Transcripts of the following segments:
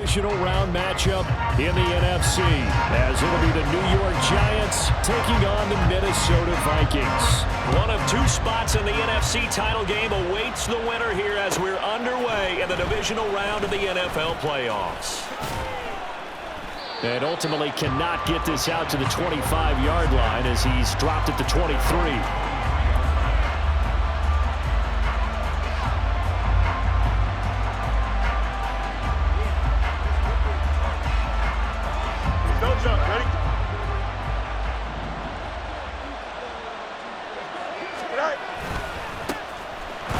Divisional round matchup in the NFC, as it'll be the New York Giants taking on the Minnesota Vikings. One of two spots in the NFC title game awaits the winner here as we're underway in the divisional round of the NFL playoffs. And ultimately cannot get this out to the 25-yard line as he's dropped at the 23.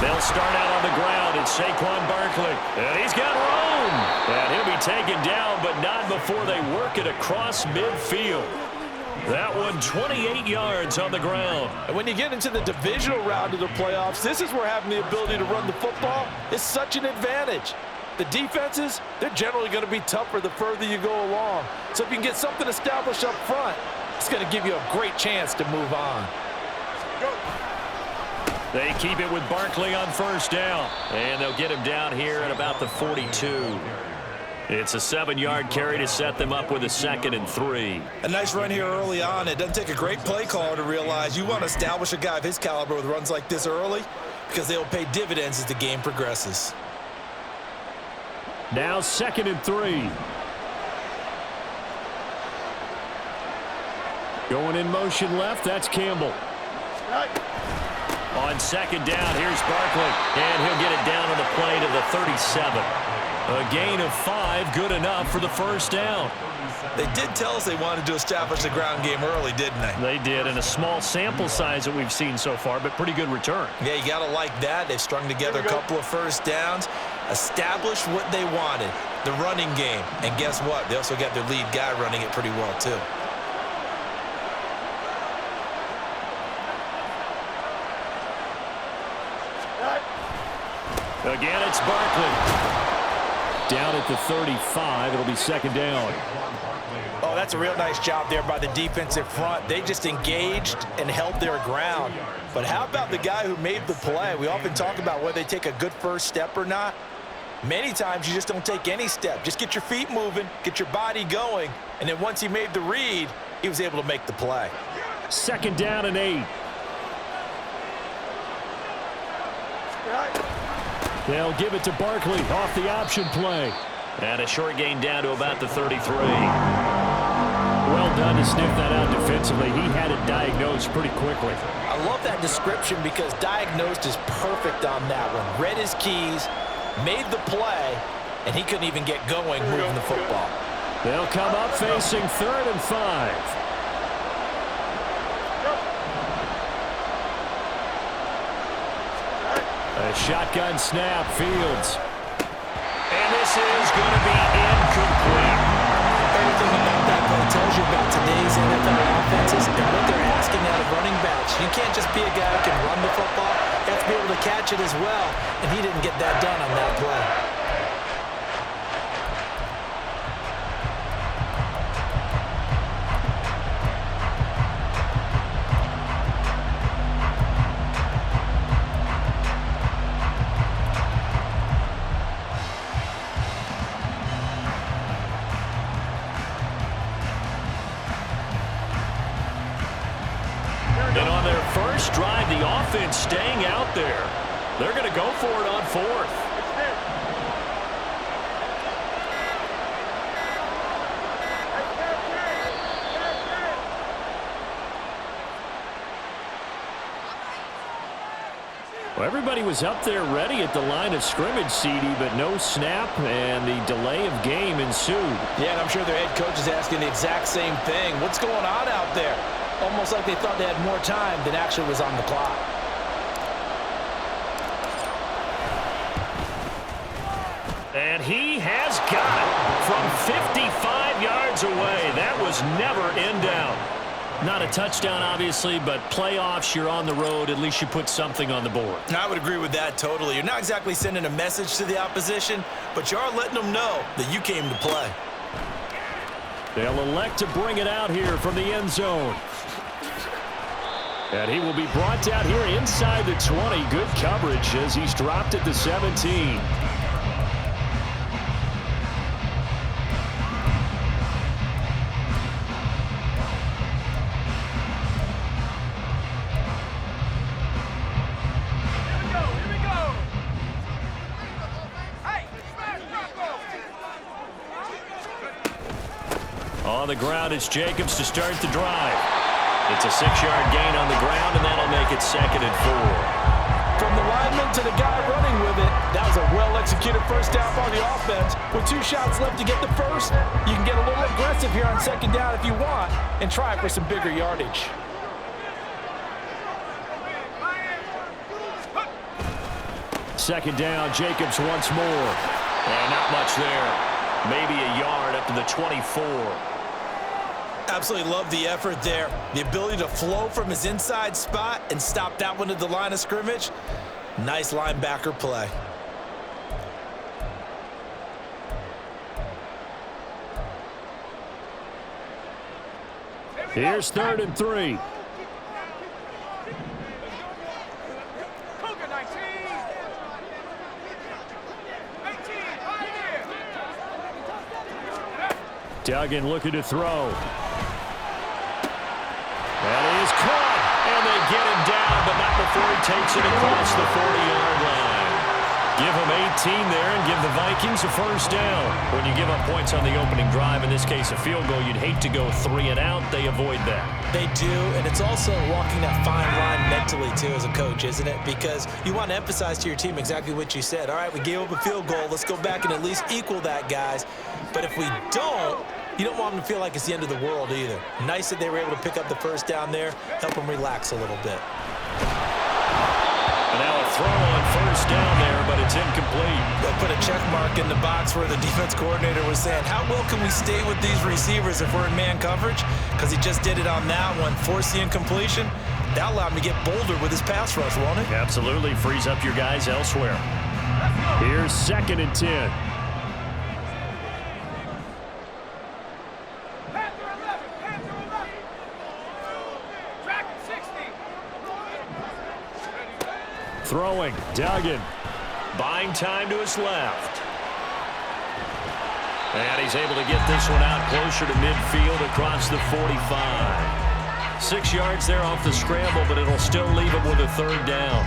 They'll start out on the ground. It's Saquon Barkley. And he's got room. And he'll be taken down, but not before they work it across midfield. That one 28 yards on the ground. And when you get into the divisional round of the playoffs, this is where having the ability to run the football is such an advantage. The defenses, they're generally going to be tougher the further you go along. So if you can get something established up front, it's going to give you a great chance to move on. They keep it with Barkley on first down. And they'll get him down here at about the 42. It's a 7-yard carry to set them up with a 2nd and 3. A nice run here early on. It doesn't take a great play caller to realize you want to establish a guy of his caliber with runs like this early because they will pay dividends as the game progresses. Now 2nd and 3. Going in motion left, that's Campbell. On 2nd down, here's Barkley. And he'll get it down on the play to the 37. A gain of 5, good enough for the first down. They did tell us they wanted to establish the ground game early, didn't they? They did, and a small sample size that we've seen so far, but pretty good return. Yeah, you got to like that. They've strung together a couple of first downs, established what they wanted, the running game. And guess what? They also got their lead guy running it pretty well, too. Again, it's Barkley. Down at the 35, it'll be 2nd down. Oh, that's a real nice job there by the defensive front. They just engaged and held their ground. But how about the guy who made the play? We often talk about whether they take a good first step or not. Many times you just don't take any step. Just get your feet moving, get your body going, and then once he made the read, he was able to make the play. 2nd down and 8. They'll give it to Barkley off the option play. And a short gain down to about the 33. Well done to sniff that out defensively. He had it diagnosed pretty quickly. I love that description because diagnosed is perfect on that one. Read his keys, made the play, and he couldn't even get going moving the football. They'll come up facing 3rd and 5. A shotgun snap, Fields. And this is going to be incomplete. Everything about that play tells you about today's NFL offenses and what they're asking out of running backs. You can't just be a guy who can run the football. You have to be able to catch it as well, and he didn't get that done on that play. And on their first drive, the offense staying out there. They're going to go for it on 4th. Well, everybody was up there ready at the line of scrimmage, CD, but no snap, and the delay of game ensued. Yeah, and I'm sure their head coach is asking the exact same thing. What's going on out there? Almost like they thought they had more time than actually was on the clock. And he has got it from 55 yards away. That was never in doubt. Not a touchdown, obviously, but playoffs, you're on the road. At least you put something on the board. I would agree with that totally. You're not exactly sending a message to the opposition, but you are letting them know that you came to play. They'll elect to bring it out here from the end zone. And he will be brought down here inside the 20. Good coverage as he's dropped at the 17. On the ground, it's Jacobs to start the drive. It's a 6-yard gain on the ground, and that'll make it 2nd and 4. From the lineman to the guy running with it, that was a well-executed first down by the offense. With 2 shots left to get the first, you can get a little aggressive here on 2nd down if you want and try for some bigger yardage. Second down, Jacobs once more. And not much there. Maybe a yard up to the 24. Absolutely love the effort there. The ability to flow from his inside spot and stop that one at the line of scrimmage. Nice linebacker play. Here's 3rd and 3. Duggan looking to throw. And he is caught, and they get him down, but not before he takes it across the 40-yard line. Give him 18 there and give the Vikings a first down. When you give up points on the opening drive, in this case a field goal, you'd hate to go 3 and out. They avoid that. They do, and it's also walking that fine line mentally, too, as a coach, isn't it? Because you want to emphasize to your team exactly what you said. All right, we gave up a field goal. Let's go back and at least equal that, guys. But if we don't, you don't want them to feel like it's the end of the world either. Nice that they were able to pick up the first down there, help them relax a little bit. And now a throw on first down there, but it's incomplete. They'll put a check mark in the box where the defense coordinator was saying, how well can we stay with these receivers if we're in man coverage? Because he just did it on that one, forced the incompletion. That allowed him to get bolder with his pass rush, won't it? Absolutely, frees up your guys elsewhere. Here's 2nd and 10. Throwing, Duggan. Buying time to his left. And he's able to get this one out closer to midfield across the 45. 6 yards there off the scramble, but it'll still leave him with a 3rd down.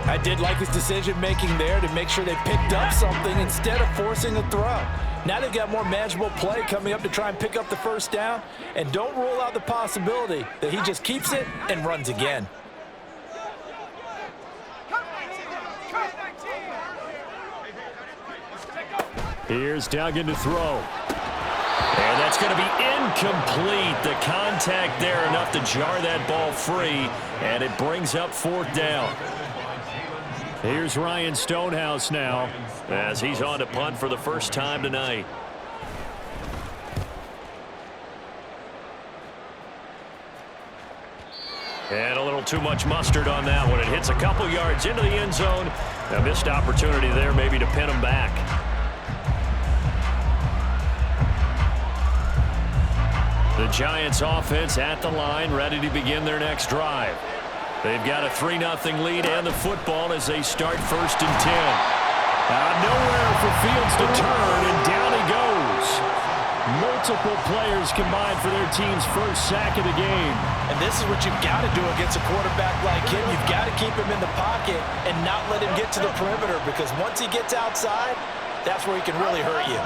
I did like his decision-making there to make sure they picked up something instead of forcing a throw. Now they've got more manageable play coming up to try and pick up the first down, and don't rule out the possibility that he just keeps it and runs again. Here's Duggan to throw. And that's going to be incomplete. The contact there enough to jar that ball free, and it brings up 4th down. Here's Ryan Stonehouse now, as he's on to punt for the first time tonight. And a little too much mustard on that one. It hits a couple yards into the end zone. A missed opportunity there maybe to pin him back. The Giants offense at the line, ready to begin their next drive. They've got a 3-0 lead and the football as they start 1st and 10. nowhere for Fields to turn, and down he goes. Multiple players combined for their team's first sack of the game. And this is what you've got to do against a quarterback like him. You've got to keep him in the pocket and not let him get to the perimeter, because once he gets outside, that's where he can really hurt you.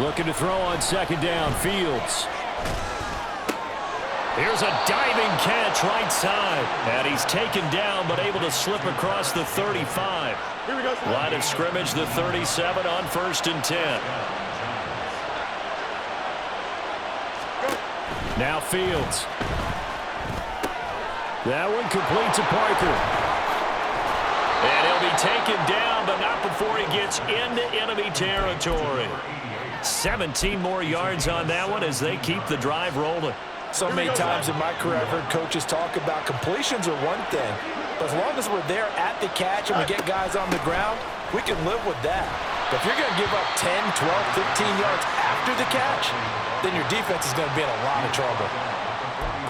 Looking to throw on second down, Fields. Here's a diving catch right side. And he's taken down, but able to slip across the 35. Line of scrimmage, the 37 on 1st and 10. Now Fields. That one complete to Parker. And he'll be taken down, but not before he gets into enemy territory. 17 more yards on that one as they keep the drive rolling. So many times in my career I've heard coaches talk about completions are one thing, but as long as we're there at the catch and we get guys on the ground, we can live with that. But if you're going to give up 10, 12, 15 yards after the catch, then your defense is going to be in a lot of trouble.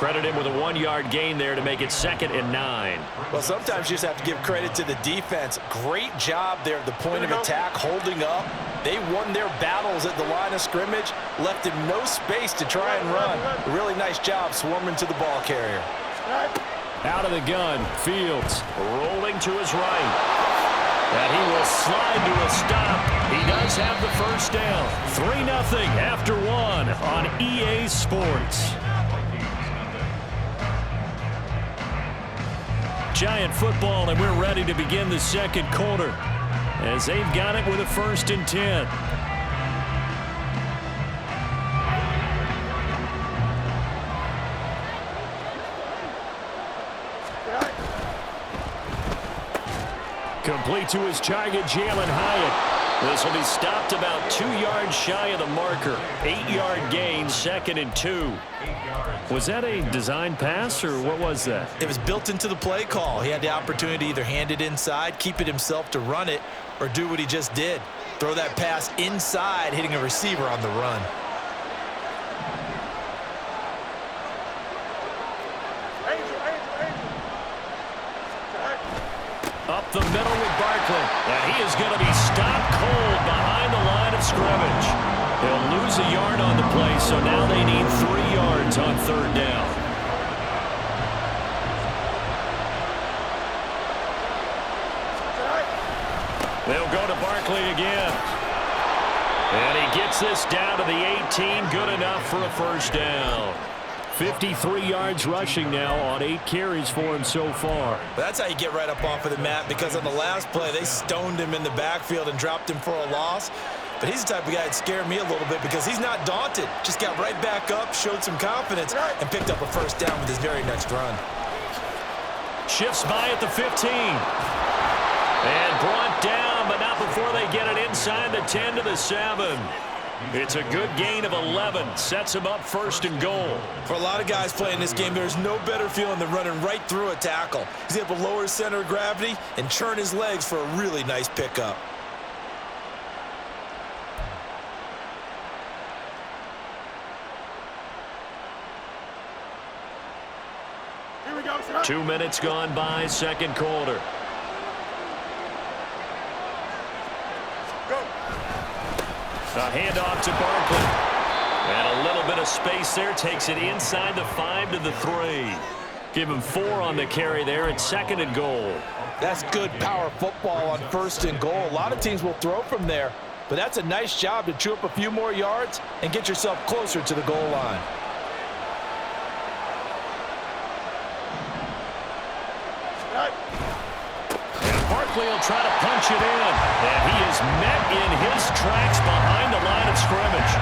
Credit him with a 1-yard gain there to make it 2nd and 9. Well, sometimes you just have to give credit to the defense. Great job there at the point of attack, holding up. They won their battles at the line of scrimmage, left him no space to try and run. A really nice job swarming to the ball carrier. Out of the gun, Fields. Rolling to his right. And he will slide to a stop He does have the first down. 3-0 after one on EA Sports. Giant football, and we're ready to begin the second quarter as they've got it with a 1st and 10. Complete to his target, Jalen Hyatt. This will be stopped about 2 yards shy of the marker. 8-yard gain, 2nd and 2. Was that a design pass, or what was that? It was built into the play call. He had the opportunity to either hand it inside, keep it himself to run it, or do what he just did. Throw that pass inside, hitting a receiver on the run. Up the middle with Barkley. And he is going to be stopped cold behind the line of scrimmage. He'll lose a yard on the play, so now they need 3 yards on 3rd down. They'll go to Barkley again. And he gets this down to the 18. Good enough for a 1st down. 53 yards rushing now on 8 carries for him so far. That's how you get right up off of the mat, because on the last play, they stoned him in the backfield and dropped him for a loss. But he's the type of guy that scared me a little bit because he's not daunted. Just got right back up, showed some confidence, and picked up a 1st down with his very next run. Shifts by at the 15. And brought down, but not before they get it inside the 10 to the 7. It's a good gain of 11. Sets him up 1st and goal. For a lot of guys playing this game, there's no better feeling than running right through a tackle. He's able to lower his center of gravity and churn his legs for a really nice pickup. Here we go, sir. 2 minutes gone by, 2nd quarter. A handoff to Barkley. And a little bit of space there. Takes it inside the 5 to the 3. Give him 4 on the carry there at 2nd and goal. That's good power football on 1st and goal. A lot of teams will throw from there, but that's a nice job to chew up a few more yards and get yourself closer to the goal line. Barkley will try to punch it in, and he is met in his tracks behind the line of scrimmage.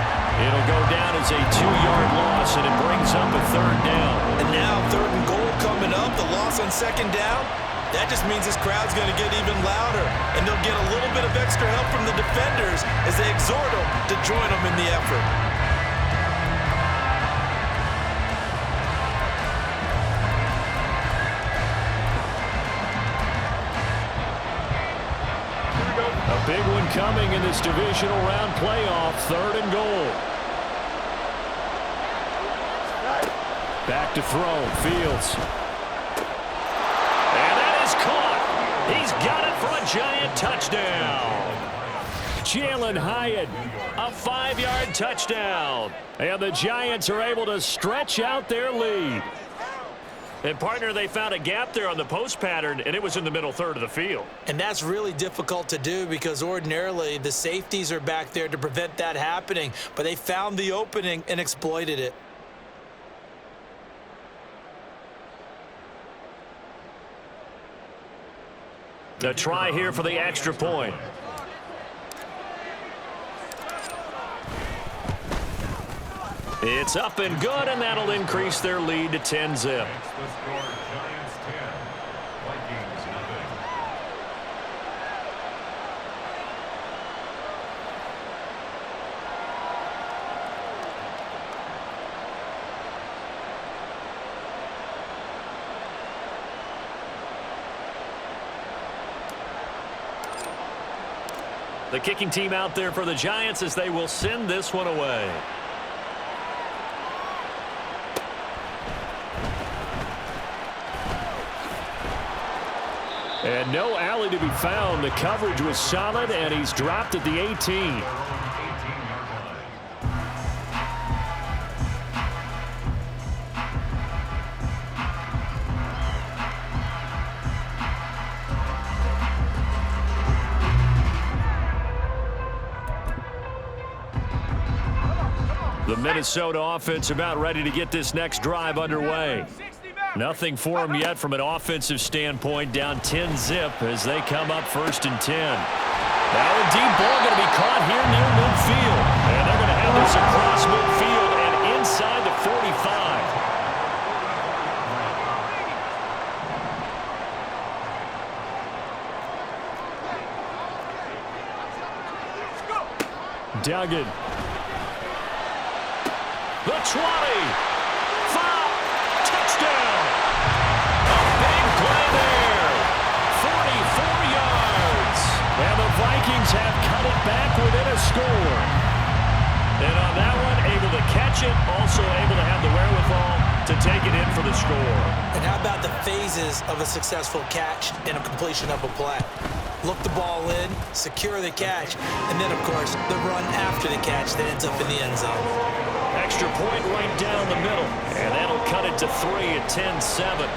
It'll go down as a 2-yard loss, and it brings up a 3rd down. And now 3rd and goal coming up, the loss on 2nd down. That just means this crowd's going to get even louder, and they'll get a little bit of extra help from the defenders as they exhort them to join them in the effort. A big one coming in this divisional round playoff. 3rd and goal. Back to throw. Fields. And that is caught. He's got it for a giant touchdown. Jalen Hyatt, a 5-yard touchdown. And the Giants are able to stretch out their lead. And, partner, they found a gap there on the post pattern, and it was in the middle 3rd of the field. And that's really difficult to do because ordinarily the safeties are back there to prevent that happening. But they found the opening and exploited it. The try here for the extra point. It's up and good, and that'll increase their lead to 10-zip. The kicking team out there for the Giants as they will send this one away. And no alley to be found. The coverage was solid, and he's dropped at the 18. The Minnesota offense about ready to get this next drive underway. Nothing for them yet from an offensive standpoint, down 10-zip as they come up 1st and 10. Now a deep ball going to be caught here near midfield. And they're going to have this across midfield and inside the 45. Duggan. The 20. Touchdown. A big play there. 44 yards. And the Vikings have cut it back within a score. And on that one, able to catch it, also able to have the wherewithal to take it in for the score. And how about the phases of a successful catch and a completion of a play? Look the ball in, secure the catch, and then, of course, the run after the catch that ends up in the end zone. Extra point right down the middle, and that'll cut it to 3 at 10-7.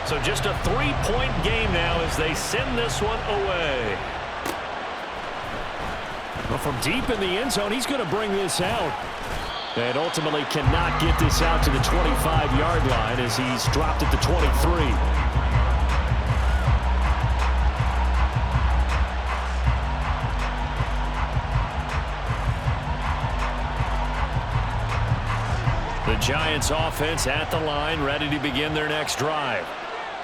So just a 3-point game now as they send this one away. Well, from deep in the end zone, he's going to bring this out. And ultimately cannot get this out to the 25-yard line as he's dropped at the 23. The Giants offense at the line, ready to begin their next drive.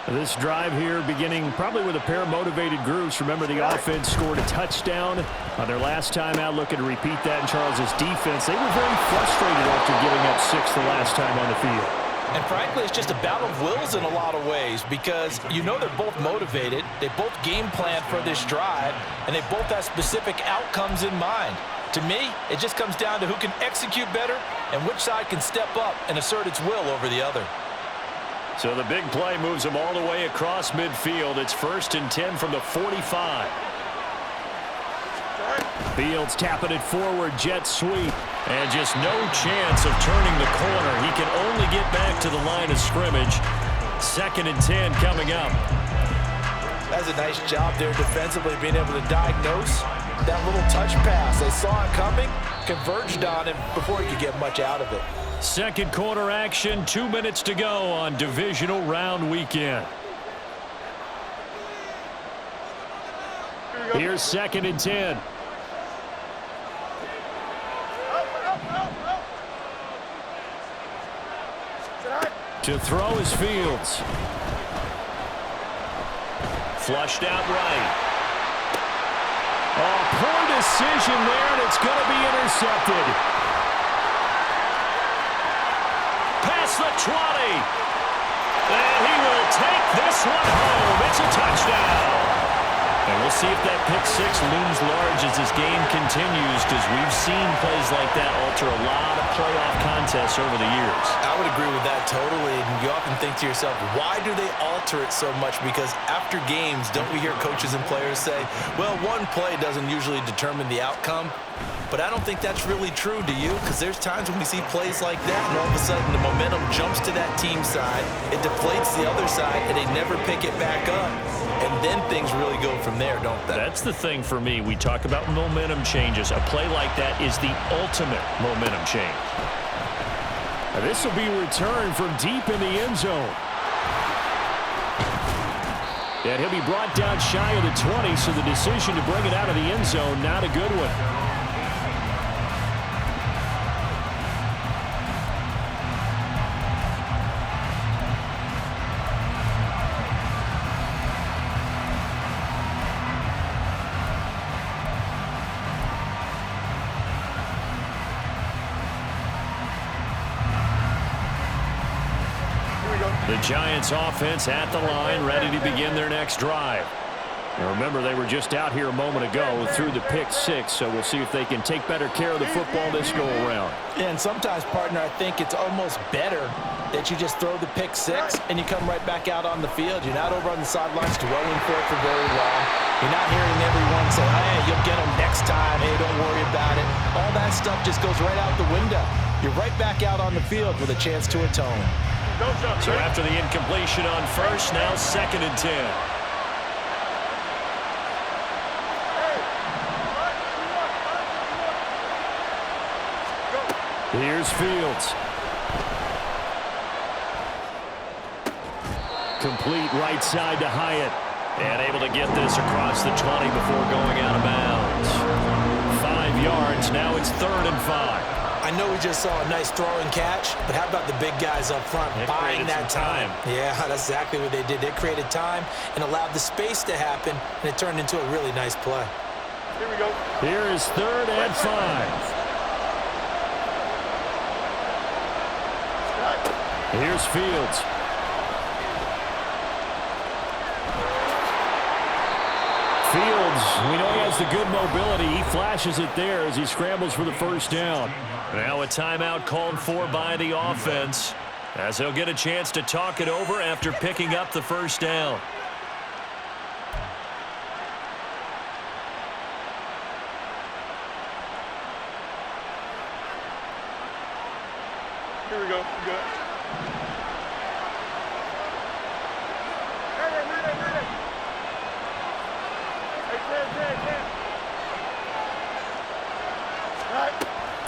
This drive here beginning probably with a pair of motivated groups. Remember, the offense scored a touchdown on their last time out, looking to repeat that in Charles's defense. They were very frustrated after giving up 6 the last time on the field. And frankly, it's just a battle of wills in a lot of ways because you know they're both motivated, they both game plan for this drive, and they both have specific outcomes in mind. To me, it just comes down to who can execute better and which side can step up and assert its will over the other. So the big play moves them all the way across midfield. It's 1st and 10 from the 45. Fields tapping it forward, jet sweep. And just no chance of turning the corner. He can only get back to the line of scrimmage. 2nd and 10 coming up. That's a nice job there defensively, being able to diagnose that little touch pass. They saw it coming, converged on him before he could get much out of it. Second quarter action, 2 minutes to go on divisional round weekend. Here's 2nd and 10. To throw is Fields. Flushed out right. Oh, poor decision there, and it's going to be intercepted. Past the 20. And he will take this one home. It's a touchdown. And we'll see if that pick 6 looms large as this game continues, because we've seen plays like that alter a lot of playoff contests over the years. I would agree with that totally. And you often think to yourself, why do they alter it so much? Because after games, don't we hear coaches and players say, well, one play doesn't usually determine the outcome? But I don't think that's really true, do you? Because there's times when we see plays like that, and all of a sudden the momentum jumps to that team side, it deflates the other side, and they never pick it back up. And then things really go from there, don't they? That's the thing for me. We talk about momentum changes. A play like that is the ultimate momentum change. This will be returned from deep in the end zone. And he'll be brought down shy of the 20, so the decision to bring it out of the end zone, not a good one. The Giants offense at the line, ready to begin their next drive. And remember, they were just out here a moment ago through the pick 6, so we'll see if they can take better care of the football this go-around. Yeah, and sometimes, partner, I think it's almost better that you just throw the pick 6 and you come right back out on the field. You're not over on the sidelines dwelling for it for very long. You're not hearing everyone say, hey, you'll get them next time. Hey, don't worry about it. All that stuff just goes right out the window. You're right back out on the field with a chance to atone. So after the incompletion on first, now 2nd and 10. Here's Fields. Complete right side to Hyatt. And able to get this across the 20 before going out of bounds. 5 yards. Now it's 3rd and 5. I know we just saw a nice throw and catch, but how about the big guys up front buying that time? Yeah, that's exactly what they did. They created time and allowed the space to happen, and it turned into a really nice play. Here we go. Here is 3rd and 5. Here's Fields. Fields, we know he has the good mobility. He flashes it there as he scrambles for the first down. Now a timeout called for by the offense, as they'll get a chance to talk it over after picking up the first down. Here we go. We good.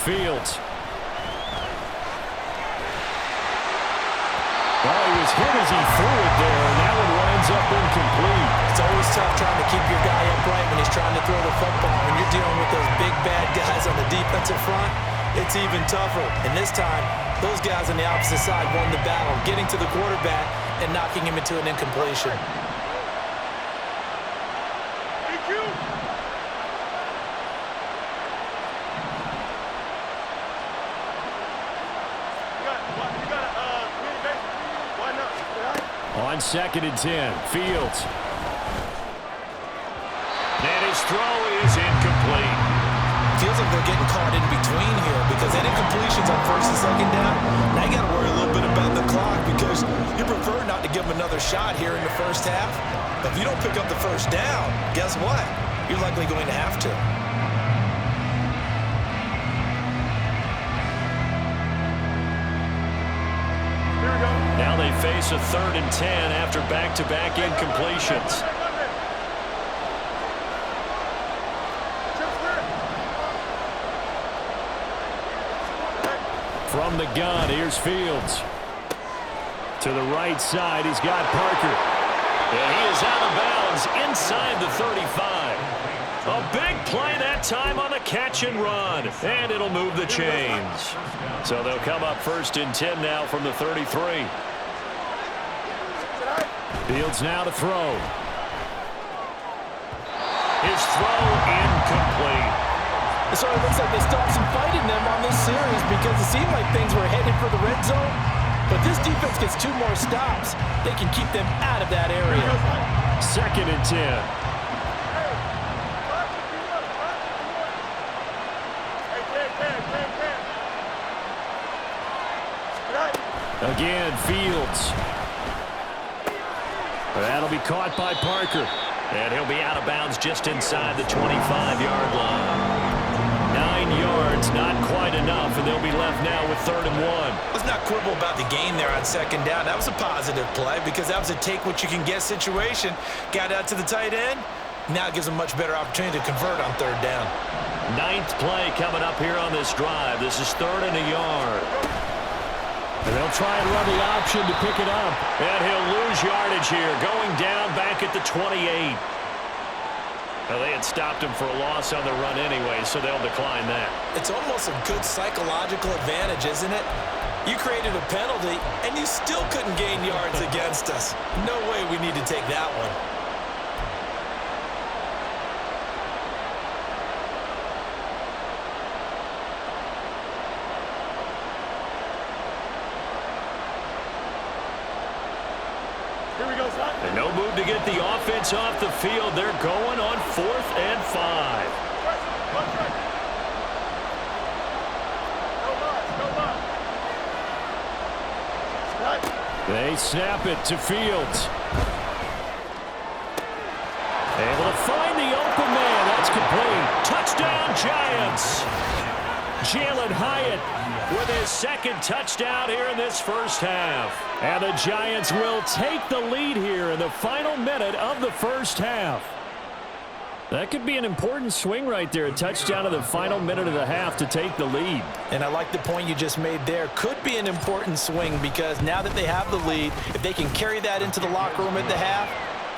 Fields. Well, he was hit as he threw it there, and that one winds up incomplete. It's always tough trying to keep your guy upright when he's trying to throw the football. When you're dealing with those big, bad guys on the defensive front, it's even tougher. And this time, those guys on the opposite side won the battle, getting to the quarterback and knocking him into an incompletion. Thank you. On 2nd and 10, Fields. And his throw is incomplete. Feels like they're getting caught in between here because that incompletion's on 1st and 2nd down. Now you got to worry a little bit about the clock because you prefer not to give them another shot here in the first half. But if you don't pick up the first down, guess what? You're likely going to have to. Now they face a 3rd and 10 after back-to-back incompletions. From the gun, here's Fields. To the right side, he's got Parker. And he is out of bounds inside the 35. A big play that time on the catch and run. And it'll move the chains. So they'll come up 1st and 10 now from the 33. Fields now to throw. His throw incomplete. So it looks like they stopped some fight in them on this series because it seemed like things were headed for the red zone. But this defense gets 2 more stops. They can keep them out of that area. 2nd and 10. Again, Fields. That'll be caught by Parker. And he'll be out of bounds just inside the 25-yard line. 9 yards, not quite enough, and they'll be left now with 3rd and 1. Let's not quibble about the gain there on 2nd down. That was a positive play because that was a take-what-you-can-get situation. Got out to the tight end. Now it gives them a much better opportunity to convert on 3rd down. 9th play coming up here on this drive. This is 3rd and a yard. And they'll try and run the option to pick it up. And he'll lose yardage here, going down back at the 28. Well, they had stopped him for a loss on the run anyway, so they'll decline that. It's almost a good psychological advantage, isn't it? You created a penalty, and you still couldn't gain yards against us. No way we need to take that one. And no move to get the offense off the field. They're going on 4th and 5. They snap it to Fields. Able to find the open man. That's complete. Touchdown, Giants. Jalen Hyatt With his 2nd touchdown here in this first half. And the Giants will take the lead here in the final minute of the first half. That could be an important swing right there. A touchdown in the final minute of the half to take the lead. And I like the point you just made there. Could be an important swing because now that they have the lead, if they can carry that into the locker room at the half,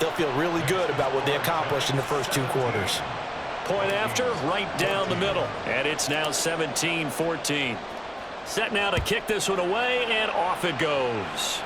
they'll feel really good about what they accomplished in the first 2 quarters. Point after, right down the middle. And it's now 17-14. Set now to kick this one away, and off it goes.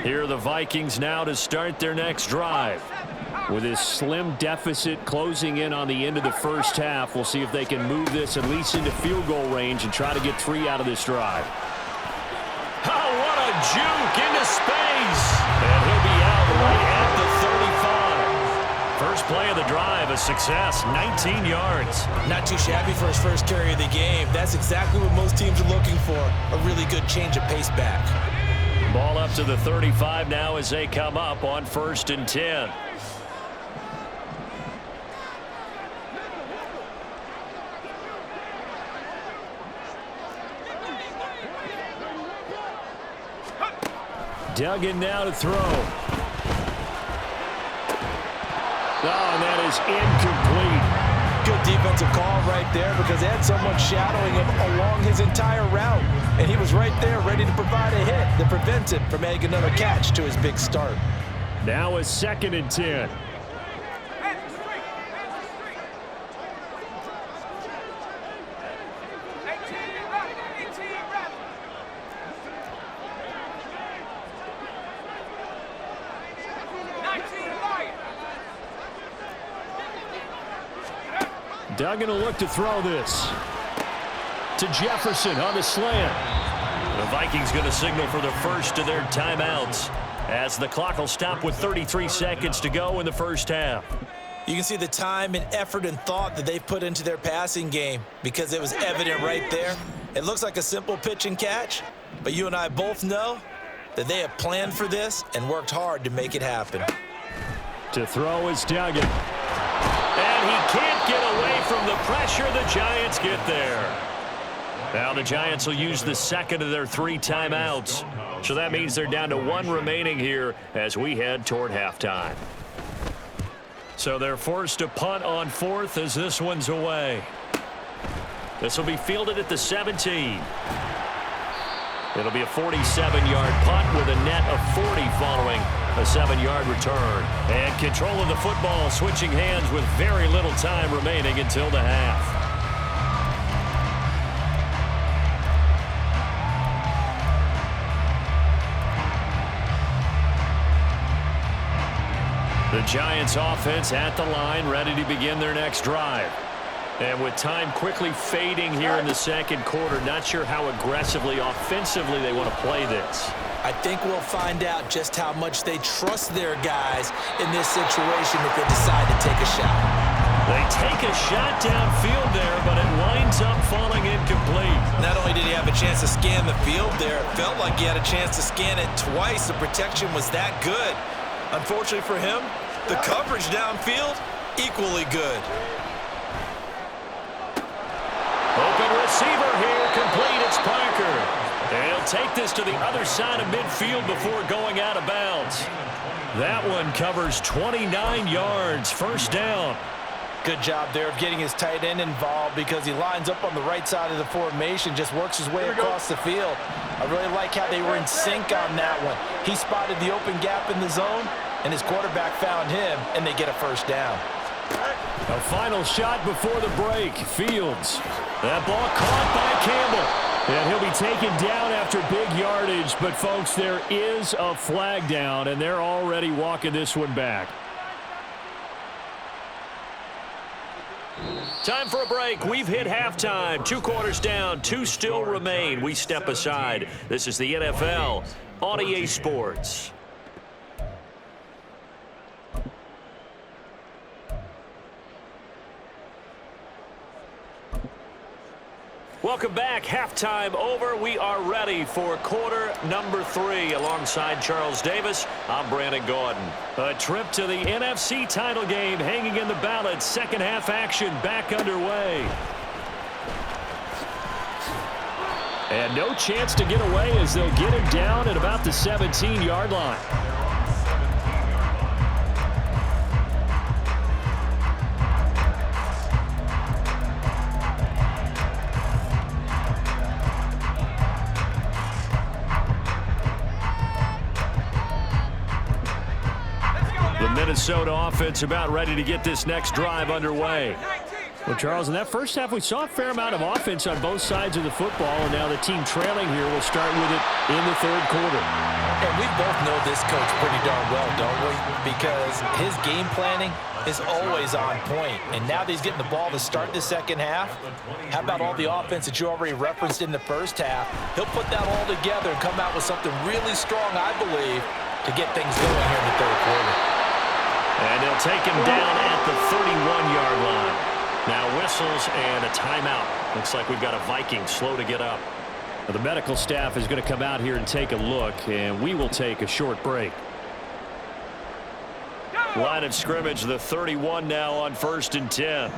Here are the Vikings now to start their next drive. With this slim deficit closing in on the end of the first half, we'll see if they can move this at least into field goal range and try to get 3 out of this drive. Oh, what a juke into space. And he'll be out right at the 35. First play of the drive, a success, 19 yards. Not too shabby for his first carry of the game. That's exactly what most teams are looking for, a really good change of pace back. Ball up to the 35 now as they come up on 1st and 10. Duggan now to throw. Oh, and that is incomplete. Good defensive call right there because they had someone shadowing him along his entire route. And he was right there ready to provide a hit that prevents him from making another catch to his big start. Now a 2nd and 10. Duggan will look to throw this to Jefferson on the slant. The Vikings going to signal for the first of their timeouts as the clock will stop with 33 seconds to go in the first half. You can see the time and effort and thought that they've put into their passing game because it was evident right there. It looks like a simple pitch and catch, but you and I both know that they have planned for this and worked hard to make it happen. To throw is Duggan. And he can't get away from the pressure. The Giants get there. Now the Giants will use the second of their 3 timeouts. So that means they're down to 1 remaining here as we head toward halftime. So they're forced to punt on 4th as this one's away. This will be fielded at the 17. It'll be a 47-yard punt with a net of 40 following a 7-yard return. And control of the football switching hands with very little time remaining until the half. The Giants offense at the line, ready to begin their next drive. And with time quickly fading here in the second quarter, not sure how aggressively, offensively they want to play this. I think we'll find out just how much they trust their guys in this situation if they decide to take a shot. They take a shot downfield there, but it winds up falling incomplete. Not only did he have a chance to scan the field there, it felt like he had a chance to scan it twice. The protection was that good. Unfortunately for him, the coverage downfield, equally good. Open receiver here, complete, it's Parker. And he'll take this to the other side of midfield before going out of bounds. That one covers 29 yards, first down. Good job there of getting his tight end involved because he lines up on the right side of the formation, just works his way across the field. I really like how they were in sync on that one. He spotted the open gap in the zone, and his quarterback found him, and they get a first down. A final shot before the break. Fields. That ball caught by Campbell. And he'll be taken down after big yardage. But, folks, there is a flag down, and they're already walking this one back. Time for a break. We've hit halftime. 2 quarters down. 2 still remain. We step aside. This is the NFL on EA Sports. Welcome back. Halftime over. We are ready for quarter number 3. Alongside Charles Davis, I'm Brandon Gordon. A trip to the NFC title game hanging in the balance. Second half action back underway. And no chance to get away as they'll get him down at about the 17-yard line. The Minnesota offense about ready to get this next drive underway. Well, Charles, in that first half, we saw a fair amount of offense on both sides of the football, and now the team trailing here will start with it in the third quarter. And we both know this coach pretty darn well, don't we? Because his game planning is always on point. And now that he's getting the ball to start the second half, how about all the offense that you already referenced in the first half? He'll put that all together and come out with something really strong, I believe, to get things going here in the third quarter. And they'll take him down at the 31-yard line. Now whistles and a timeout. Looks like we've got a Vikings slow to get up. Well, the medical staff is going to come out here and take a look, and we will take a short break. Line of scrimmage, the 31 now on 1st and 10.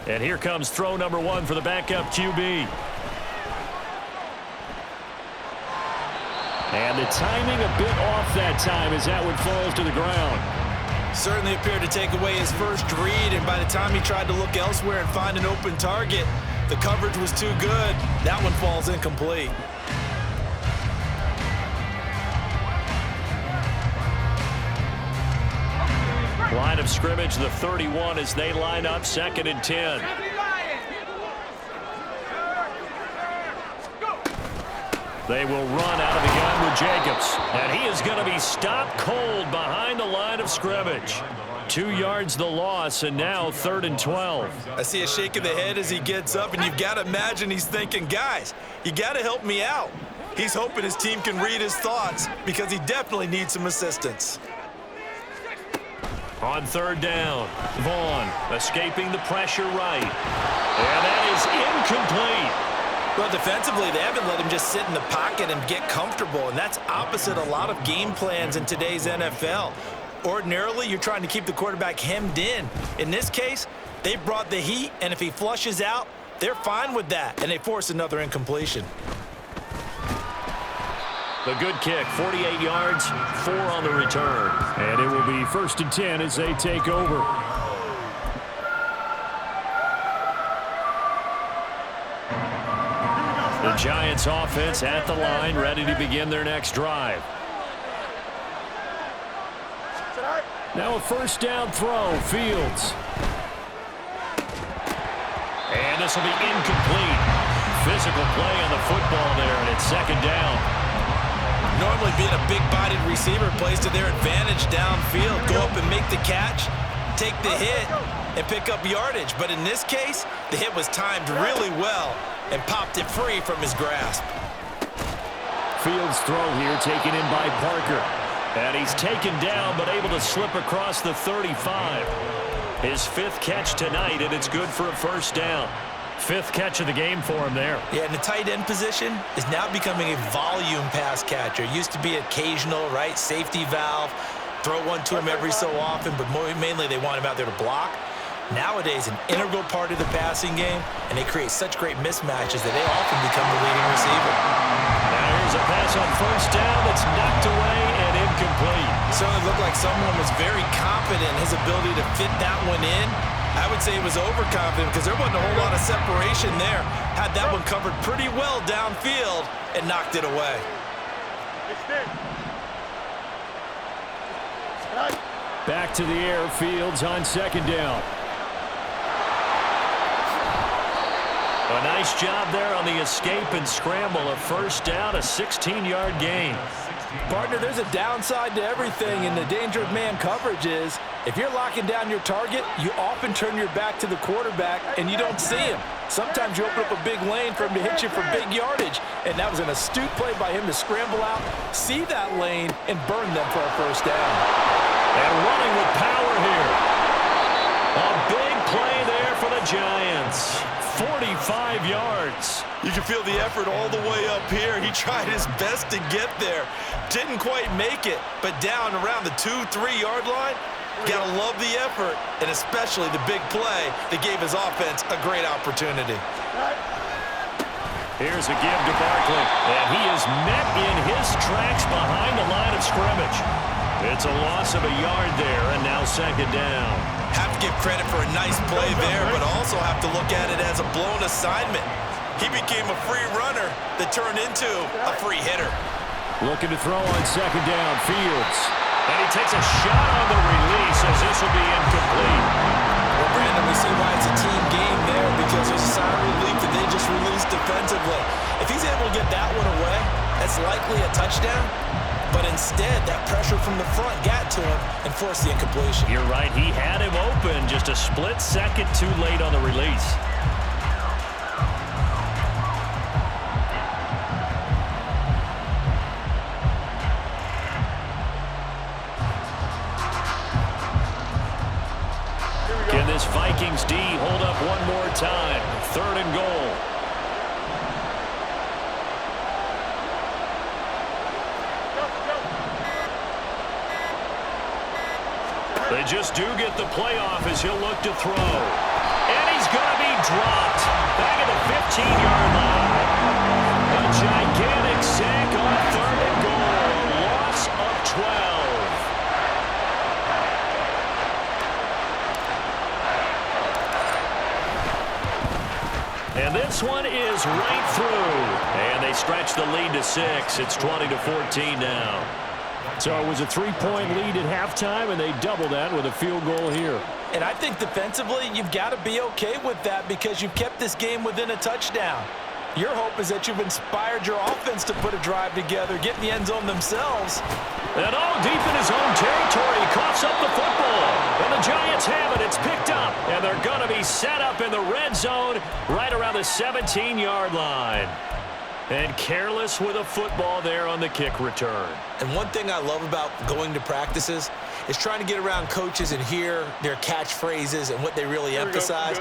And here comes throw number 1 for the backup QB. And the timing a bit off that time as that one falls to the ground. Certainly appeared to take away his first read, and by the time he tried to look elsewhere and find an open target, the coverage was too good. That one falls incomplete. Line of scrimmage, the 31 as they line up 2nd and 10. They will run out of the gun with Jacobs. And he is going to be stopped cold behind the line of scrimmage. 2 yards the loss, and now 3rd and 12. I see a shake of the head as he gets up, and you've got to imagine he's thinking, guys, you got to help me out. He's hoping his team can read his thoughts because he definitely needs some assistance. On 3rd down, Vaughn escaping the pressure right. And that is incomplete. Well, defensively, they haven't let him just sit in the pocket and get comfortable, and that's opposite a lot of game plans in today's NFL. Ordinarily, you're trying to keep the quarterback hemmed in. In this case, they brought the heat, and if he flushes out, they're fine with that, and they force another incompletion. The good kick, 48 yards, 4 on the return. And it will be 1st and 10 as they take over. The Giants offense at the line, ready to begin their next drive. Now a 1st down throw, Fields. And this will be incomplete. Physical play on the football there, and it's 2nd down. Normally being a big-bodied receiver plays to their advantage downfield. Go up and make the catch, take the hit, and pick up yardage. But in this case, the hit was timed really well and popped it free from his grasp. Fields throw here taken in by Parker. And he's taken down but able to slip across the 35. His 5th catch tonight, and it's good for a 1st down. 5th catch of the game for him there. Yeah, and the tight end position is now becoming a volume pass catcher. Used to be occasional, right? Safety valve. Throw one to him every so often, but mainly they want him out there to block. Nowadays, an integral part of the passing game, and they create such great mismatches that they often become the leading receiver. Now here's a pass on 1st down that's knocked away and incomplete. Certainly looked like someone was very confident in his ability to fit that one in. I would say it was overconfident because there wasn't a whole lot of separation there. Had that one covered pretty well downfield and knocked it away. Back to the air, Fields on 2nd down. A nice job there on the escape and scramble. A 1st down, a 16-yard gain. Partner, there's a downside to everything, and the danger of man coverage is if you're locking down your target, you often turn your back to the quarterback and you don't see him. Sometimes you open up a big lane for him to hit you for big yardage, and that was an astute play by him to scramble out, see that lane, and burn them for a 1st down. And running with power here. Giants. 45 yards. You can feel the effort all the way up here. He tried his best to get there. Didn't quite make it, but down around the 2-3 yard line, gotta love the effort, and especially the big play that gave his offense a great opportunity. Here's a give to Barkley, and he is met in his tracks behind the line of scrimmage. It's a loss of a yard there, and now second down. Have to give credit for a nice play there, but also have to look at it as a blown assignment. He became a free runner that turned into a free hitter. Looking to throw on second down, Fields. And he takes a shot on the release as this will be incomplete. Well, Brandon, we see why it's a team game there because there's a sign of relief that they just released defensively. If he's able to get that one away, that's likely a touchdown. But instead, that pressure from the front got to him and forced the incompletion. You're right. He had him open just a split second too late on the release. Can this Vikings D hold up one more time? 3rd and goal. They just do get the playoff as he'll look to throw. And he's going to be dropped. Back at the 15-yard line. A gigantic sack on 3rd and goal. A loss of 12. And this one is right through. And they stretch the lead to 6. It's 20-14 now. So it was a 3-point lead at halftime, and they double that with a field goal here. And I think defensively, you've got to be okay with that because you've kept this game within a touchdown. Your hope is that you've inspired your offense to put a drive together, get in the end zone themselves. And all deep in his own territory, he coughs up the football. And the Giants have it. It's picked up. And they're going to be set up in the red zone right around the 17-yard line. And careless with a football there on the kick return. And one thing I love about going to practices is trying to get around coaches and hear their catchphrases and what they really emphasize.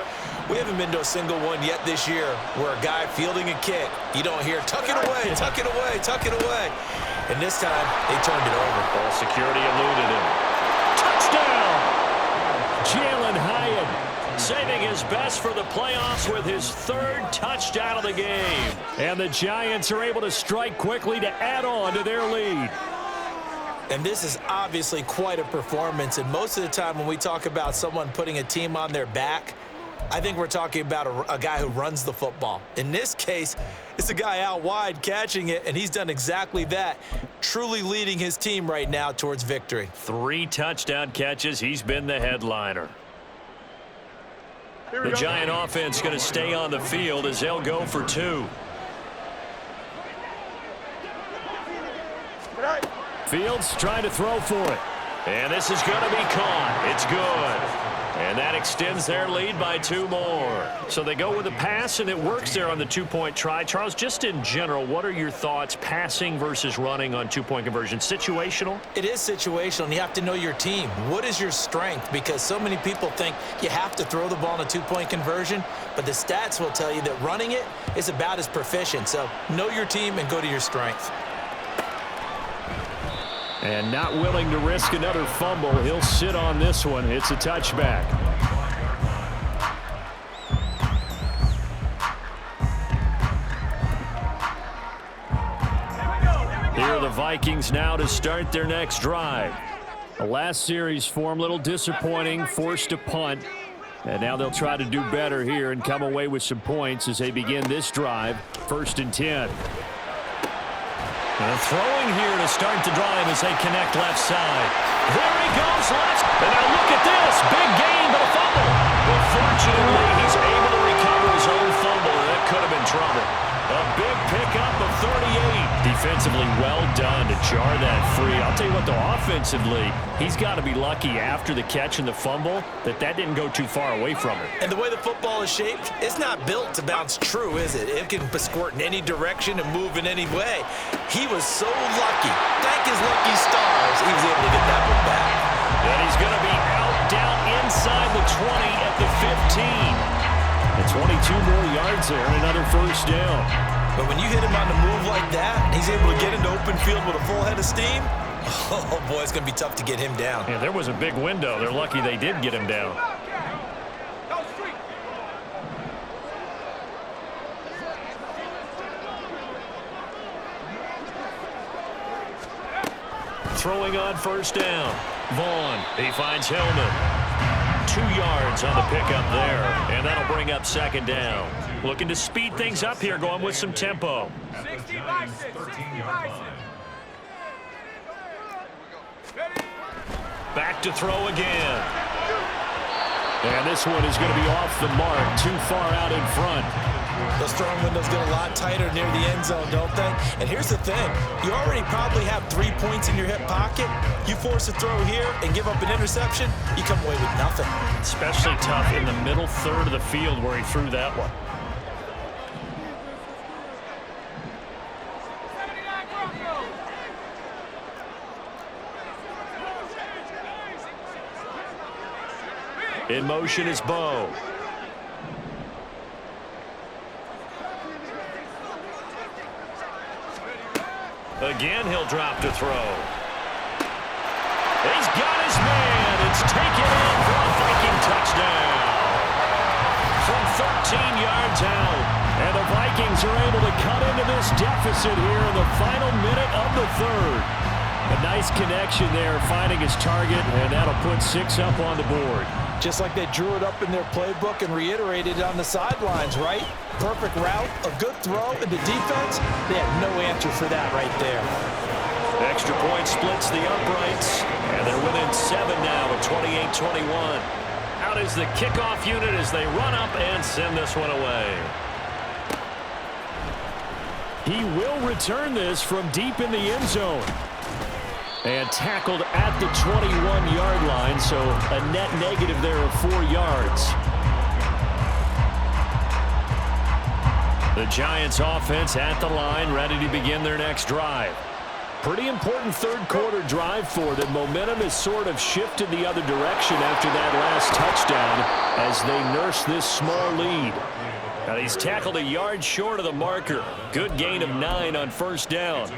We haven't been to a single one yet this year where a guy fielding a kick, you don't hear, tuck it away, tuck it away, tuck it away. And this time, they turned it over. Ball security eluded him. Touchdown! Jalen Hyatt saving his best for the playoffs with his 3rd touchdown of the game. And the Giants are able to strike quickly to add on to their lead. And this is obviously quite a performance. And most of the time when we talk about someone putting a team on their back, I think we're talking about a guy who runs the football. In this case, it's a guy out wide catching it, and he's done exactly that, truly leading his team right now towards victory. 3 touchdown catches. He's been the headliner. The Giant offense going to stay on the field as they'll go for 2. Fields trying to throw for it. And this is going to be caught. It's good. And that extends their lead by 2 more. So they go with a pass, and it works there on the 2-point try. Charles, just in general, what are your thoughts passing versus running on 2-point conversion? Situational? It is situational, and you have to know your team. What is your strength? Because so many people think you have to throw the ball in a 2-point conversion, but the stats will tell you that running it is about as proficient. So know your team and go to your strength. And not willing to risk another fumble. He'll sit on this one. It's a touchback. Here are the Vikings now to start their next drive. The last series for them, a little disappointing, forced to punt. And now they'll try to do better here and come away with some points as they begin this drive, 1st and 10. And throwing here to start the drive as they connect left side. There he goes left. And now look at this. Big gain, but a fumble. But fortunately, he's able to recover his own fumble, and that could have been trouble. A big pickup of 38. Defensively well done to jar that free. I'll tell you what, though, offensively, he's got to be lucky after the catch and the fumble that didn't go too far away from him. And the way the football is shaped, it's not built to bounce true, is it? It can squirt in any direction and move in any way. He was so lucky. Thank his lucky stars he was able to get that one back. And he's going to be out down inside the 20 at the 15. And 22 more yards there and another first down. But when you hit him on the move like that, and he's able to get into open field with a full head of steam, oh, boy, it's going to be tough to get him down. Yeah, there was a big window. They're lucky they did get him down. Throwing on first down. Vaughn, he finds Hillman. 2 yards on the pickup there, and that'll bring up second down. Looking to speed things up here, going with some tempo. 60 by 6, 60 by 6. Back to throw again. And this one is going to be off the mark, too far out in front. Those throwing windows get a lot tighter near the end zone, don't they? And here's the thing. You already probably have 3 points in your hip pocket. You force a throw here and give up an interception, you come away with nothing. Especially tough in the middle third of the field where he threw that one. In motion is Bo. Again, he'll drop to throw. He's got his man. It's taken in for a Viking touchdown. From 13 yards out. And the Vikings are able to cut into this deficit here in the final minute of the third. A nice connection there, finding his target, and that'll put 6 up on the board. Just like they drew it up in their playbook and reiterated it on the sidelines, right? Perfect route, a good throw into defense. They had no answer for that right there. Extra point splits the uprights, and they're within 7 now at 28-21. Out is the kickoff unit as they run up and send this one away. He will return this from deep in the end zone. And tackled at the 21-yard line, so a net negative there of 4 yards. The Giants offense at the line, ready to begin their next drive. Pretty important third quarter drive for them. Momentum has sort of shifted the other direction after that last touchdown as they nurse this small lead. Now he's tackled a yard short of the marker. Good gain of 9 on first down.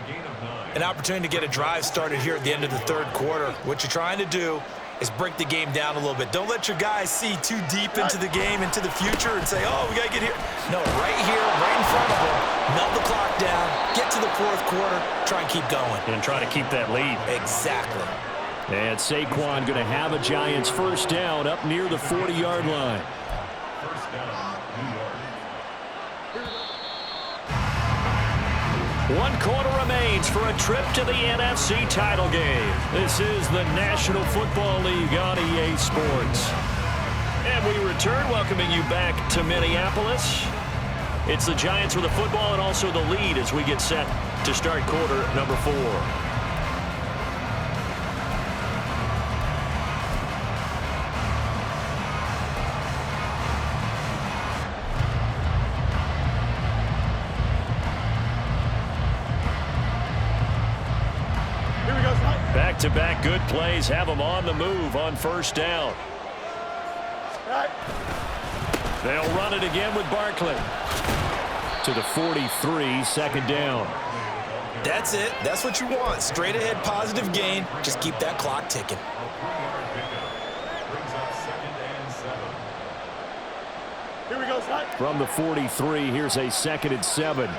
An opportunity to get a drive started here at the end of the third quarter. What you're trying to do is break the game down a little bit. Don't let your guys see too deep into the game, into the future, and say, oh, we got to get here. No, right here, right in front of them, melt the clock down, get to the fourth quarter, try and keep going. And try to keep that lead. Exactly. And Saquon going to have a Giants first down up near the 40-yard line. 1 quarter remains for a trip to the NFC title game. This is the National Football League on EA Sports. And we return, welcoming you back to Minneapolis. It's the Giants with the football and also the lead as we get set to start quarter number 4. Back-to-back good plays have them on the move on first down. They'll run it again with Barkley. To the 43, second down. That's it. That's what you want. Straight ahead, positive gain. Just keep that clock ticking. Here we go, Scott. From the 43, here's a 2nd and 7.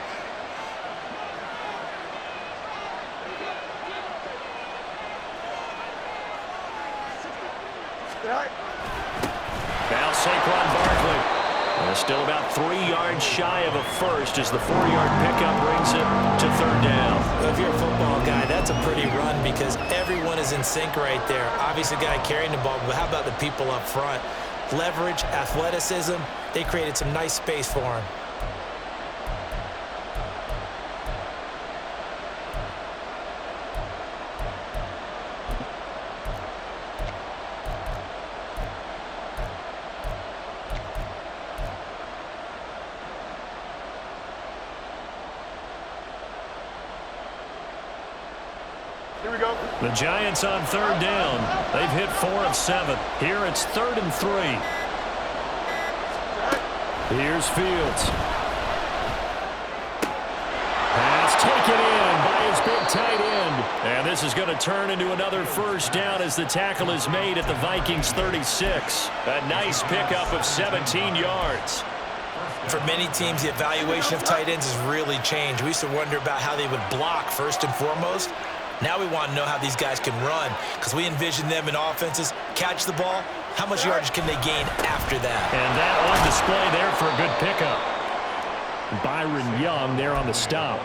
Now Saquon Barkley. Still about 3 yards shy of a first as the 4-yard pickup brings it to third down. Well, if you're a football guy, that's a pretty run because everyone is in sync right there. Obviously, the guy carrying the ball, but how about the people up front? Leverage, athleticism, they created some nice space for him. Here we go. The Giants on third down. They've hit 4 of 7. Here it's 3rd and 3. Here's Fields. Pass taken in by his big tight end. And this is going to turn into another first down as the tackle is made at the Vikings 36. A nice pickup of 17 yards. For many teams, the evaluation of tight ends has really changed. We used to wonder about how they would block first and foremost. Now we want to know how these guys can run because we envision them in offenses, catch the ball, how much yardage can they gain after that? And that on display there for a good pickup. Byron Young there on the stop.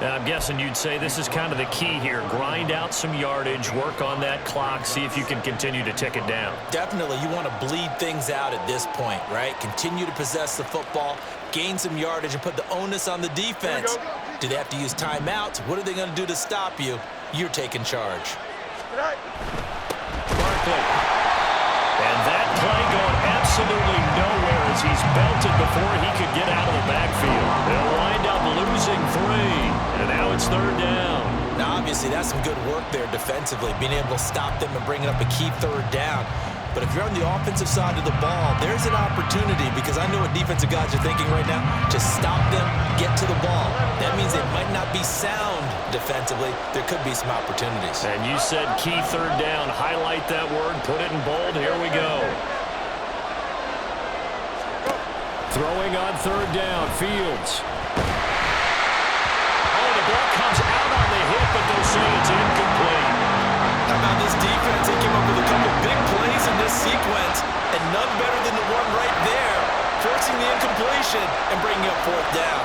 And I'm guessing you'd say this is kind of the key here. Grind out some yardage, work on that clock, see if you can continue to tick it down. Definitely, you want to bleed things out at this point, right? Continue to possess the football, gain some yardage, and put the onus on the defense. Do they have to use timeouts? What are they going to do to stop you? You're taking charge. Barkley. And that play going absolutely nowhere as he's belted before he could get out of the backfield. They'll wind up losing 3, and now it's third down. Now, obviously, that's some good work there defensively, being able to stop them and bringing up a key third down. But if you're on the offensive side of the ball, there's an opportunity because I know what defensive guys are thinking right now. Just stop them, get to the ball. That means they might not be sound defensively. There could be some opportunities. And you said key third down. Highlight that word. Put it in bold. Here we go. Throwing on third down, Fields. Oh, the ball comes out on the hit, but they'll say it's incomplete. How about this defense? They came up with a couple big plays in this sequence, and none better than the one right there, forcing the incompletion and bringing up fourth down.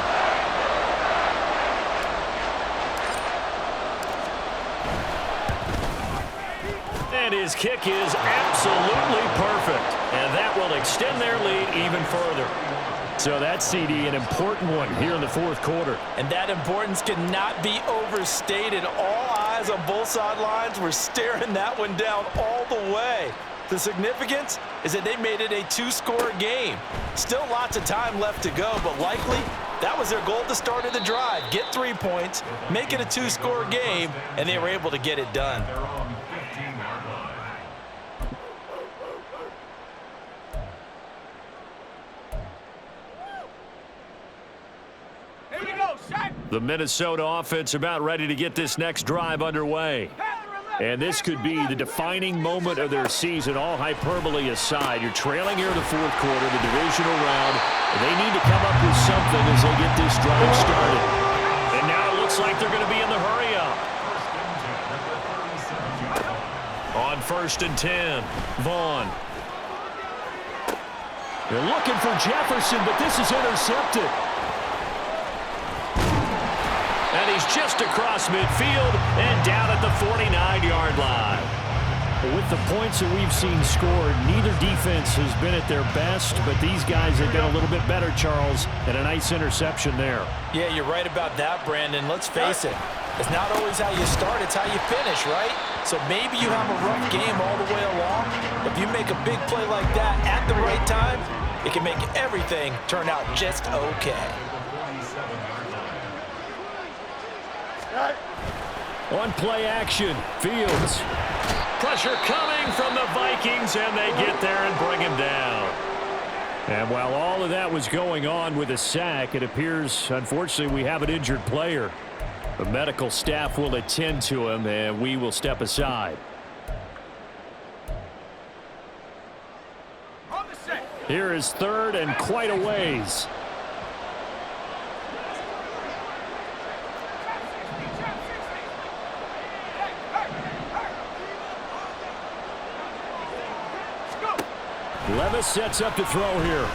And his kick is absolutely perfect. And that will extend their lead even further. So that CD, an important one here in the fourth quarter. And that importance cannot be overstated. All eyes on both sidelines were staring that one down all the way. The significance is that they made it a 2-score game. Still lots of time left to go, but likely that was their goal at the start of the drive. Get 3 points, make it a 2-score game, and they were able to get it done. The Minnesota offense about ready to get this next drive underway. And this could be the defining moment of their season, all hyperbole aside. You're trailing here in the fourth quarter, the divisional round. They need to come up with something as they get this drive started. And now it looks like they're going to be in the hurry-up. On 1st and 10, Vaughn. They're looking for Jefferson, but this is intercepted. And he's just across midfield and down at the 49-yard line. With the points that we've seen scored, neither defense has been at their best, but these guys have been a little bit better, Charles, and a nice interception there. Yeah, you're right about that, Brandon. Let's face it. It's not always how you start, it's how you finish, right? So maybe you have a rough game all the way along. If you make a big play like that at the right time, it can make everything turn out just okay. On play action, Fields. Pressure coming from the Vikings, and they get there and bring him down. And while all of that was going on with a sack, it appears, unfortunately, we have an injured player. The medical staff will attend to him, and we will step aside. Here is third and quite a ways. Levis sets up to throw here.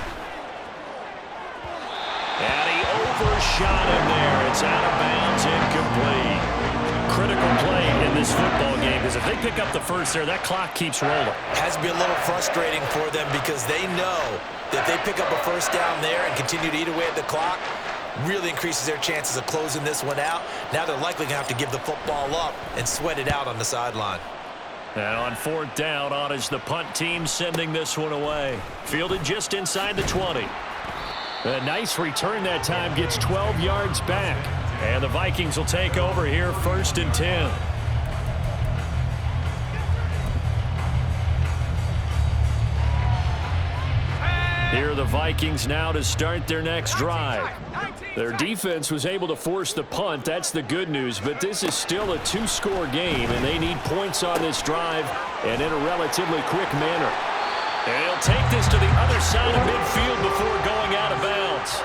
And he overshot him there. It's out of bounds, incomplete. Critical play in this football game because if they pick up the first there, that clock keeps rolling. Has to be a little frustrating for them because they know that they pick up a first down there and continue to eat away at the clock, really increases their chances of closing this one out. Now they're likely going to have to give the football up and sweat it out on the sideline. And on 4th down, on is the punt team sending this one away. Fielded just inside the 20. A nice return that time, gets 12 yards back. And the Vikings will take over here 1st and 10. Here are the Vikings now to start their next drive. Their defense was able to force the punt. That's the good news. But this is still a two-score game, and they need points on this drive and in a relatively quick manner. And he'll take this to the other side of midfield before going out of bounds.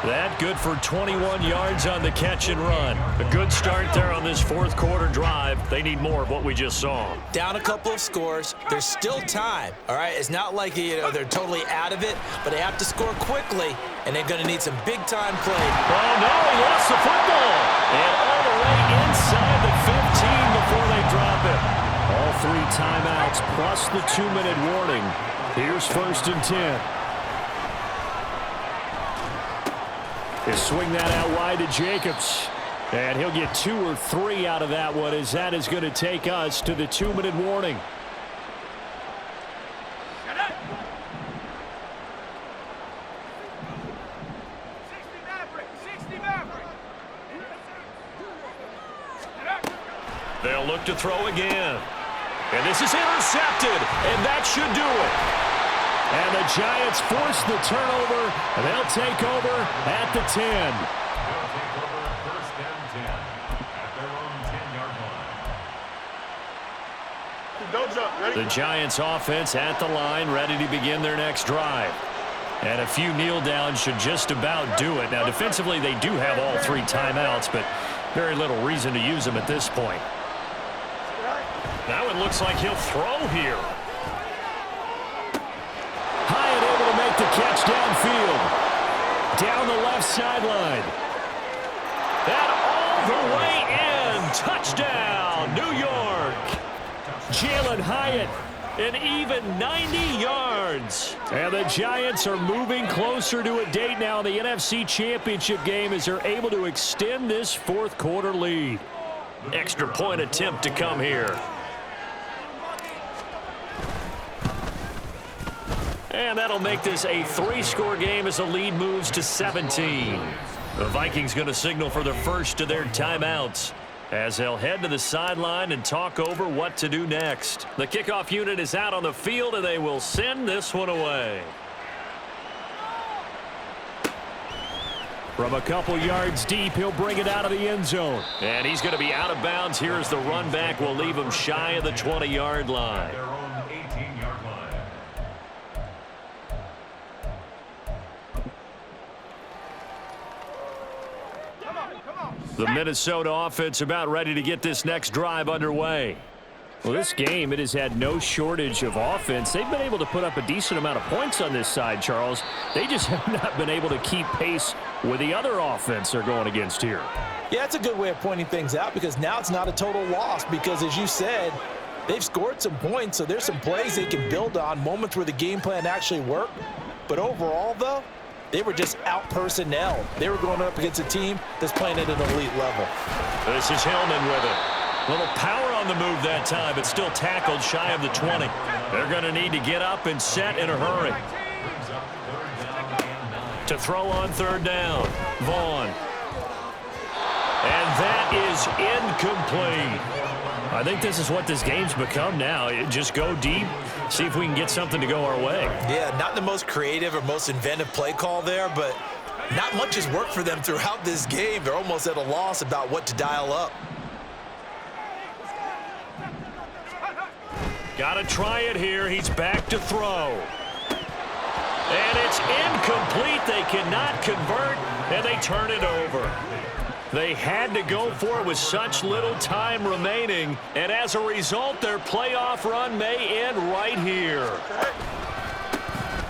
That good for 21 yards on the catch and run. A good start there on this fourth quarter drive. They need more of what we just saw. Down a couple of scores. There's still time, all right? It's not like, they're totally out of it, but they have to score quickly, and they're going to need some big-time play. Oh, no, he lost the football. And all the way inside the 15 before they drop it. All 3 timeouts plus the 2-minute warning. Here's 1st and 10. He'll swing that out wide to Jacobs. And he'll get 2 or 3 out of that one, as that is going to take us to the 2-minute warning. They'll look to throw again. And this is intercepted, and that should do it. And the Giants force the turnover, and they'll take over at the 10. The Giants offense at the line, ready to begin their next drive. And a few kneel downs should just about do it. Now, defensively, they do have all 3 timeouts, but very little reason to use them at this point. Now it looks like he'll throw here. Hyatt able to make the catch downfield. Down the left sideline. And all the way in. Touchdown, New York. Jalen Hyatt, an even 90 yards. And the Giants are moving closer to a date now in the NFC Championship game as they're able to extend this fourth quarter lead. Extra point attempt to come here. And that'll make this a 3-score game as the lead moves to 17. The Vikings going to signal for the first of their timeouts as they'll head to the sideline and talk over what to do next. The kickoff unit is out on the field, and they will send this one away. From a couple yards deep, he'll bring it out of the end zone. And he's going to be out of bounds here as the run back will leave him shy of the 20-yard line. The Minnesota offense about ready to get this next drive underway. Well, this game, it has had no shortage of offense. They've been able to put up a decent amount of points on this side, Charles. They just have not been able to keep pace with the other offense they're going against here. Yeah, that's a good way of pointing things out, because now it's not a total loss, because as you said, they've scored some points, so there's some plays they can build on, moments where the game plan actually worked. But overall, though, they were just out-personnel. They were going up against a team that's playing at an elite level. This is Hillman with it. A little power on the move that time, but still tackled shy of the 20. They're going to need to get up and set in a hurry. To throw on 3rd down, Vaughn. And that is incomplete. I think this is what this game's become now. Just go deep, see if we can get something to go our way. Yeah, not the most creative or most inventive play call there, but not much has worked for them throughout this game. They're almost at a loss about what to dial up. Got to try it here. He's back to throw. And it's incomplete. They cannot convert, and they turn it over. They had to go for it with such little time remaining, and as a result, their playoff run may end right here.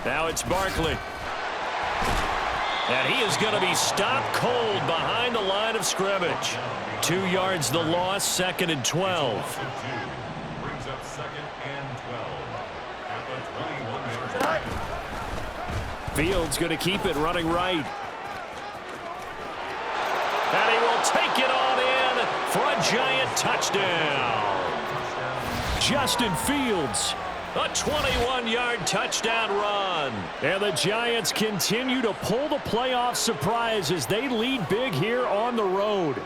Now it's Barkley. And he is going to be stopped cold behind the line of scrimmage. 2 yards the loss, 2nd and 12. Brings up 2nd and 12 at the 21-yard line. Fields going to keep it running right. And he will take it on in for a Giant touchdown. Justin Fields. A 21-yard touchdown run. And the Giants continue to pull the playoff surprise as they lead big here on the road.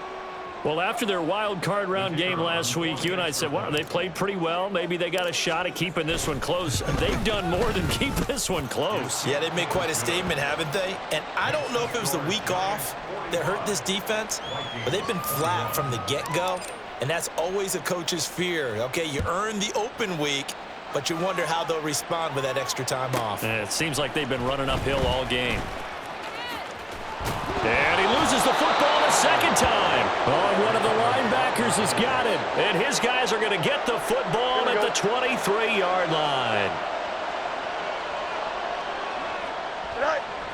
Well, after their wild card round game last week, you and I said, wow, they played pretty well. Maybe they got a shot at keeping this one close. They've done more than keep this one close. Yeah, they've made quite a statement, haven't they? And I don't know if it was the week off that hurt this defense, but they've been flat from the get-go, and that's always a coach's fear. Okay, you earn the open week, but you wonder how they'll respond with that extra time off. And it seems like they've been running uphill all game. And he loses the football a second time. Oh, one of the linebackers has got it. And his guys are going to get the football at the 23-yard line.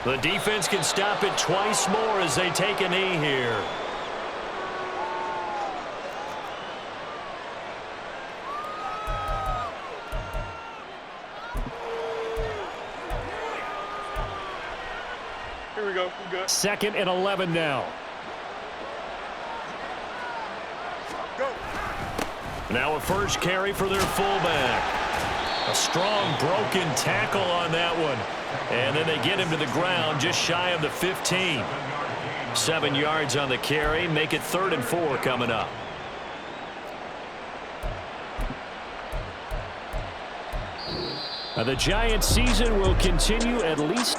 The defense can stop it twice more as they take a knee here. Here we go. We're good. 2nd and 11 now. Go. Now a first carry for their fullback. A strong broken tackle on that one. And then they get him to the ground just shy of the 15. 7 yards on the carry. Make it 3rd and 4 coming up. The Giants' season will continue at least